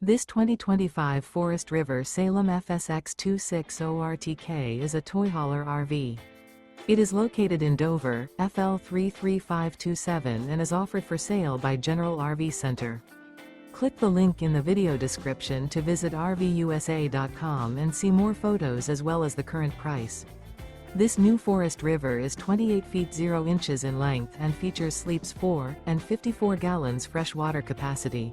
This 2025 Forest River Salem FSX 260RTK is a toy hauler RV. It is located in Dover, FL 33527 and is offered for sale by General RV Center. Click the link in the video description to visit RVUSA.com and see more photos as well as the current price. This new Forest River is 28 feet 0 inches in length and features sleeps 4 and 54 gallons fresh water capacity.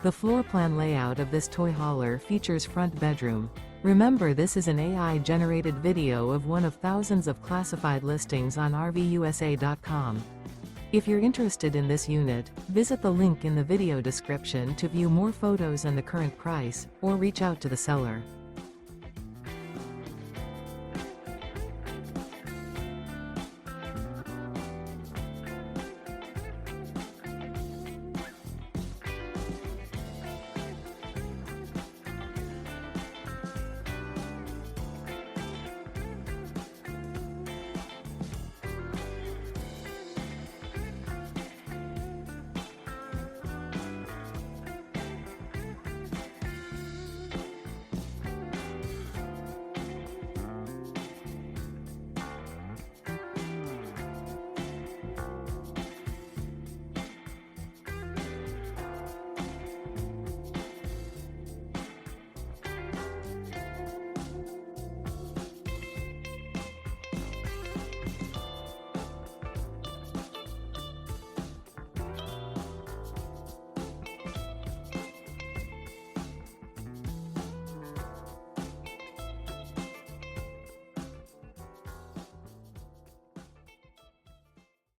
The floor plan layout of this toy hauler features front bedroom. Remember, this is an AI-generated video of one of thousands of classified listings on RVUSA.com. If you're interested in this unit, visit the link in the video description to view more photos and the current price, or reach out to the seller.